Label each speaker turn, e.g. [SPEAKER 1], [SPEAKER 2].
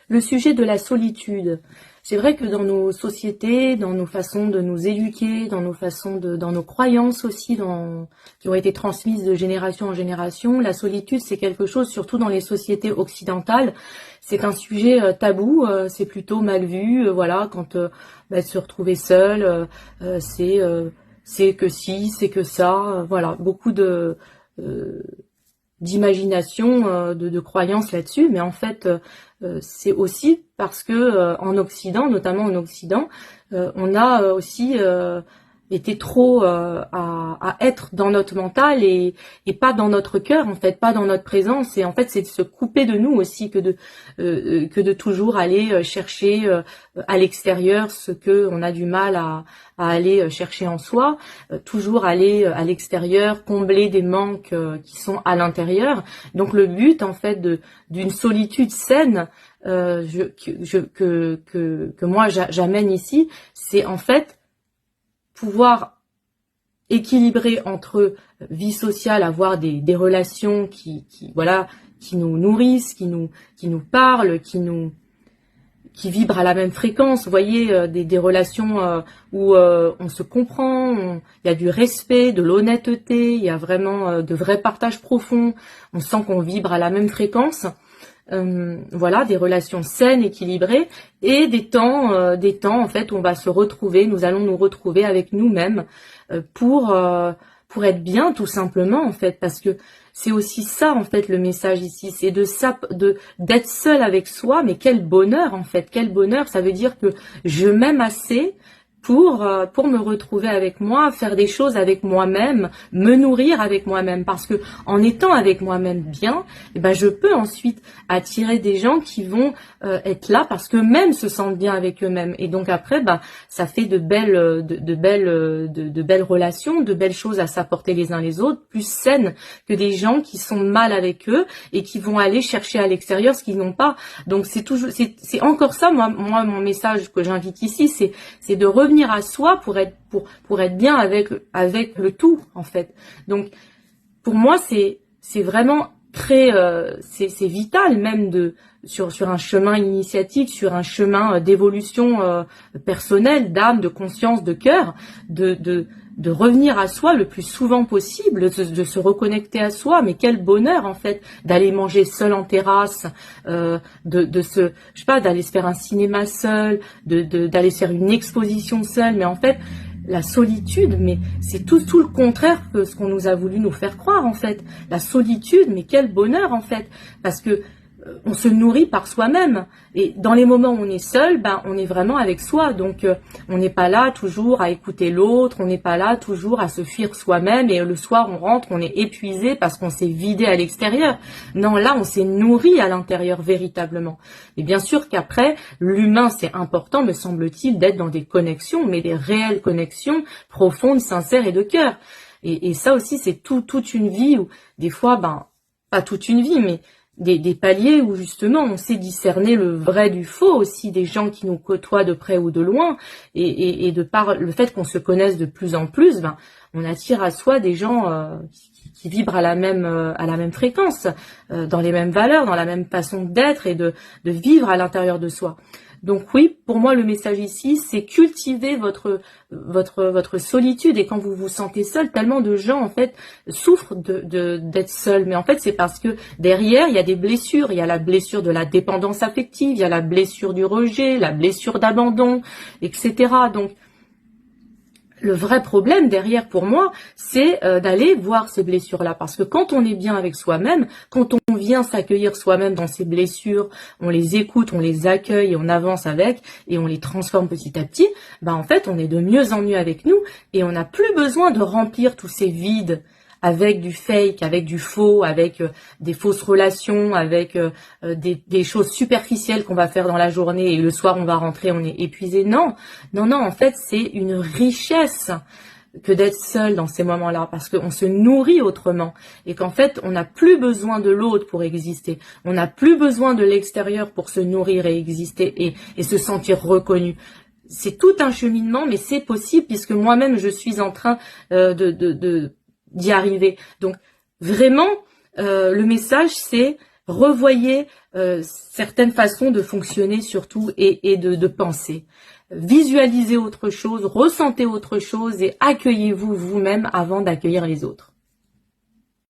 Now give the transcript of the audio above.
[SPEAKER 1] Le sujet de la solitude. C'est vrai que dans nos sociétés, dans nos façons de nous éduquer, dans nos façons dans nos croyances aussi, qui ont été transmises de génération en génération, la solitude c'est quelque chose, surtout dans les sociétés occidentales, c'est un sujet tabou, c'est plutôt mal vu, voilà, quand se retrouver seul, c'est que si, c'est que ça, voilà, beaucoup euh, d'imagination, de croyances là-dessus, mais en fait, c'est aussi parce que en Occident, notamment en Occident, on a aussi été trop à être dans notre mental et pas dans notre cœur, en fait, pas dans notre présence. Et en fait, c'est de se couper de nous aussi que de toujours aller chercher à l'extérieur ce que on a du mal à aller chercher en soi, toujours aller à l'extérieur, combler des manques qui sont à l'intérieur. Donc le but en fait d'une solitude saine que moi j'amène ici, c'est en fait pouvoir équilibrer entre vie sociale, avoir des relations qui voilà, qui nous nourrissent, qui nous parlent, qui vibrent à la même fréquence, vous voyez, des relations où on se comprend, il y a du respect, de l'honnêteté, il y a vraiment de vrais partages profonds, on sent qu'on vibre à la même fréquence. Voilà, des relations saines, équilibrées, et des temps en fait où on va se retrouver, nous allons nous retrouver avec nous-mêmes pour être bien tout simplement en fait, parce que c'est aussi ça en fait le message ici, c'est d'être seul avec soi, mais quel bonheur en fait, quel bonheur, ça veut dire que je m'aime assez pour me retrouver avec moi, faire des choses avec moi-même, me nourrir avec moi-même, parce que en étant avec moi-même bien, eh ben je peux ensuite attirer des gens qui vont être là parce que même se sentent bien avec eux-mêmes, et donc après ça fait de belles relations, de belles choses à s'apporter les uns les autres, plus saines que des gens qui sont mal avec eux et qui vont aller chercher à l'extérieur ce qu'ils n'ont pas. Donc c'est encore ça, moi mon message que j'invite ici, c'est de revenir à soi pour être bien avec le tout en fait. Donc pour moi c'est vraiment très c'est vital même sur un chemin initiatique, sur un chemin d'évolution personnelle, d'âme, de conscience, de cœur, de revenir à soi le plus souvent possible, de se reconnecter à soi. Mais quel bonheur en fait d'aller manger seul en terrasse, je sais pas, d'aller se faire un cinéma seul, d'aller se faire une exposition seul. Mais en fait, la solitude, mais c'est tout le contraire que ce qu'on nous a voulu nous faire croire en fait. La solitude, mais quel bonheur en fait, parce que on se nourrit par soi-même, et dans les moments où on est seul, on est vraiment avec soi, donc on n'est pas là toujours à écouter l'autre, on n'est pas là toujours à se fuir soi-même, et le soir on rentre, on est épuisé parce qu'on s'est vidé à l'extérieur. Non, là on s'est nourri à l'intérieur véritablement. Et bien sûr qu'après, l'humain, c'est important, me semble-t-il, d'être dans des connexions, mais des réelles connexions profondes, sincères et de cœur. Et ça aussi, c'est toute une vie où, des fois, pas toute une vie, mais des paliers où justement on sait discerner le vrai du faux aussi, des gens qui nous côtoient de près ou de loin, et de par le fait qu'on se connaisse de plus en plus, on attire à soi des gens qui vibrent à la même fréquence, dans les mêmes valeurs, dans la même façon d'être et de vivre à l'intérieur de soi. Donc oui, pour moi le message ici, c'est cultiver votre solitude, et quand vous vous sentez seul, tellement de gens en fait souffrent d'être seuls, mais en fait c'est parce que derrière il y a des blessures, il y a la blessure de la dépendance affective, il y a la blessure du rejet, la blessure d'abandon, etc. Donc le vrai problème derrière, pour moi, c'est d'aller voir ces blessures-là. Parce que quand on est bien avec soi-même, quand on vient s'accueillir soi-même dans ces blessures, on les écoute, on les accueille et on avance avec, et on les transforme petit à petit, en fait, on est de mieux en mieux avec nous, et on n'a plus besoin de remplir tous ces vides avec du fake, avec du faux, avec des fausses relations, avec des choses superficielles qu'on va faire dans la journée, et le soir on va rentrer, on est épuisé. Non, en fait c'est une richesse que d'être seul dans ces moments-là, parce qu'on se nourrit autrement, et qu'en fait on n'a plus besoin de l'autre pour exister, on n'a plus besoin de l'extérieur pour se nourrir et exister et se sentir reconnu. C'est tout un cheminement, mais c'est possible, puisque moi-même je suis en train d'y arriver. Donc vraiment, le message c'est Revoyez certaines façons de fonctionner surtout et de penser. Visualisez autre chose, ressentez autre chose et accueillez-vous vous-même avant d'accueillir les autres.